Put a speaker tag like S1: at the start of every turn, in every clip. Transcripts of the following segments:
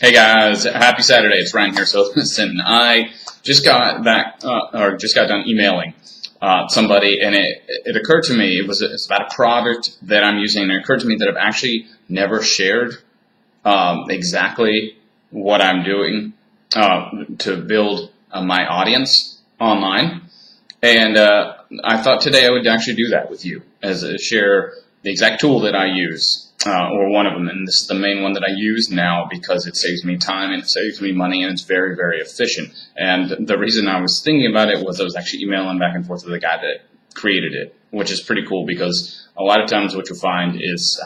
S1: Hey guys, happy Saturday. It's Ryan here. So listen, I just got back, or just got done emailing somebody, and it occurred to me it's about a product that I'm using, and it occurred to me that I've actually never shared exactly what I'm doing to build my audience online, and I thought today I would actually do that with you, share the exact tool that I use. Or one of them, and this is the main one that I use now because it saves me time and it saves me money and it's very, very efficient. And the reason I was thinking about it was I was actually emailing back and forth with the guy that created it, which is pretty cool because a lot of times what you'll find is,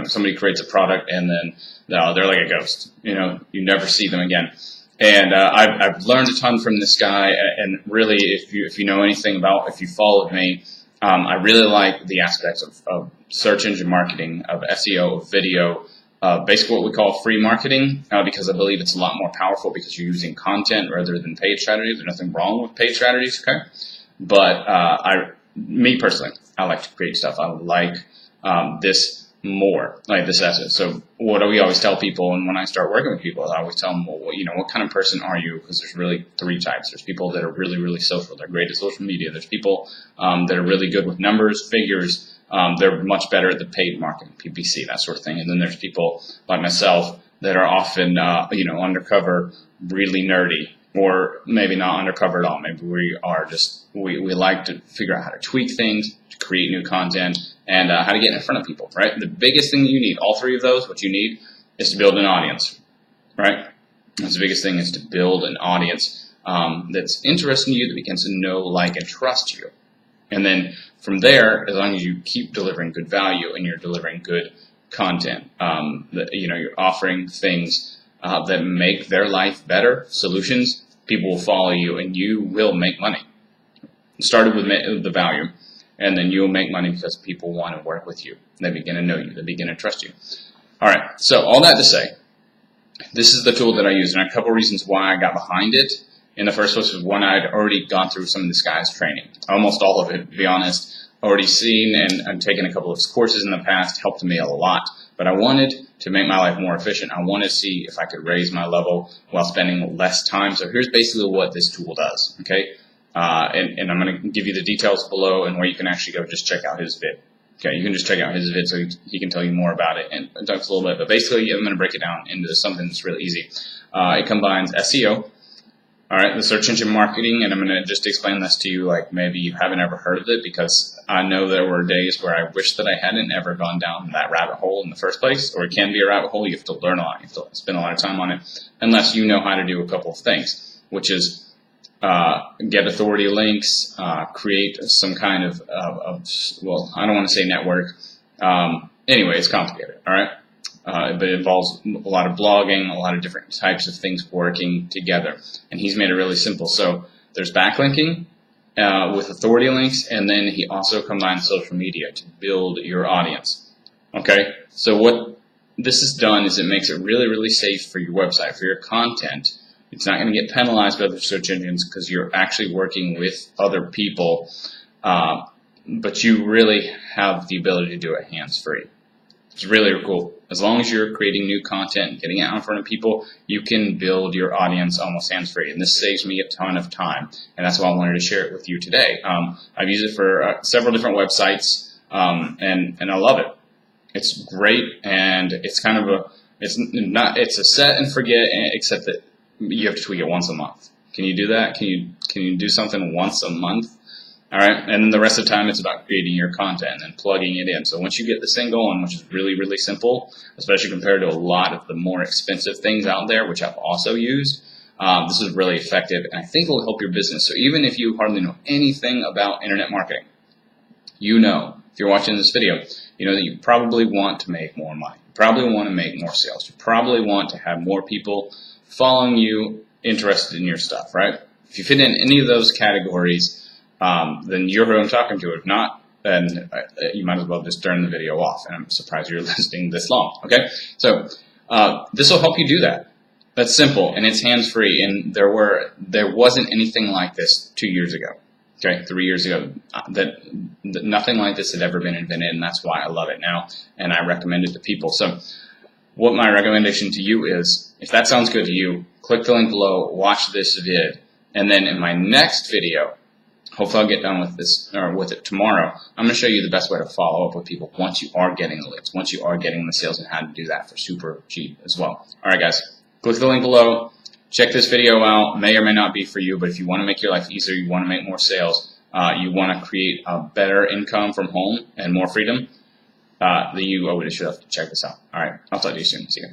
S1: somebody creates a product and then they're like a ghost. You never see them again. And I've learned a ton from this guy, and really, if you know anything about, if you followed me, I really like the aspects of search engine marketing, of SEO, of video, basically what we call free marketing, because I believe it's a lot more powerful because you're using content rather than paid strategies. There's nothing wrong with paid strategies, okay? But me personally, I like to create stuff. I like this more, like this asset. So what do we always tell people, and when I start working with people, I always tell them, well, what kind of person are you? Because there's really three types. There's people that are really, really social. They're great at social media. There's people that are really good with numbers, figures. They're much better at the paid marketing, PPC, that sort of thing. And then there's people like myself that are often, undercover, really nerdy, or maybe not undercover at all. Maybe we are just, we like to figure out how to tweak things, to create new content, and how to get in front of people, right? The biggest thing you need, all three of those, what you need is to build an audience, right? That's the biggest thing, is to build an audience that's interested in you, that begins to know, like, and trust you. And then from there, as long as you keep delivering good value and you're delivering good content, you're offering things that make their life better, solutions, people will follow you and you will make money. It started with the value, and then you'll make money because people want to work with you. They begin to know you. They begin to trust you. All right, so all that to say, this is the tool that I use, and a couple reasons why I got behind it. In the first place was, one, I'd already gone through some of this guy's training. Almost all of it, to be honest. Already seen and taken a couple of his courses in the past, helped me a lot. But I wanted to make my life more efficient. I wanted to see if I could raise my level while spending less time. So here's basically what this tool does, okay? And I'm going to give you the details below and where you can actually go just check out his vid. Okay, you can just check out his vid so he can tell you more about it and talk a little bit. But basically, I'm going to break it down into something that's really easy. It combines SEO, all right, the search engine marketing, and I'm going to just explain this to you like maybe you haven't ever heard of it, because I know there were days where I wish that I hadn't ever gone down that rabbit hole in the first place, or it can be a rabbit hole. You have to learn a lot. You have to spend a lot of time on it, unless you know how to do a couple of things, which is get authority links, create some kind of well, I don't want to say network. Anyway, it's complicated, all right? But it involves a lot of blogging, a lot of different types of things working together. And he's made it really simple. So there's backlinking with authority links, and then he also combines social media to build your audience. Okay? So what this has done is it makes it really, really safe for your website, for your content. It's not going to get penalized by other search engines because you're actually working with other people, but you really have the ability to do it hands-free. It's really cool. As long as you're creating new content and getting it out in front of people, you can build your audience almost hands-free. And this saves me a ton of time. And that's why I wanted to share it with you today. I've used it for several different websites, and I love it. It's great, and it's kind of it's a set and forget, except that you have to tweak it once a month. Can you do that? Can you do something once a month? All right, and then the rest of the time it's about creating your content and plugging it in. So once you get this thing going, which is really, really simple, especially compared to a lot of the more expensive things out there, which I've also used, this is really effective, and I think it will help your business. So even if you hardly know anything about internet marketing, if you're watching this video, you know that you probably want to make more money. You probably want to make more sales. You probably want to have more people following you, interested in your stuff, right? If you fit in any of those categories, then you're who I'm talking to. If not, then you might as well just turn the video off. And I'm surprised you're listening this long, okay? So this will help you do that. That's simple, and it's hands-free. And there wasn't anything like this 2 years ago, okay, 3 years ago. That nothing like this had ever been invented, and that's why I love it now, and I recommend it to people. So what my recommendation to you is, if that sounds good to you, click the link below, watch this vid, and then in my next video, hopefully I'll get done with this, or with it tomorrow, I'm going to show you the best way to follow up with people once you are getting the leads, once you are getting the sales, and how to do that for super cheap as well. Alright guys, click the link below, check this video out, may or may not be for you, but if you want to make your life easier, you want to make more sales, you want to create a better income from home and more freedom, then you should have to check this out. Alright, I'll talk to you soon. See you.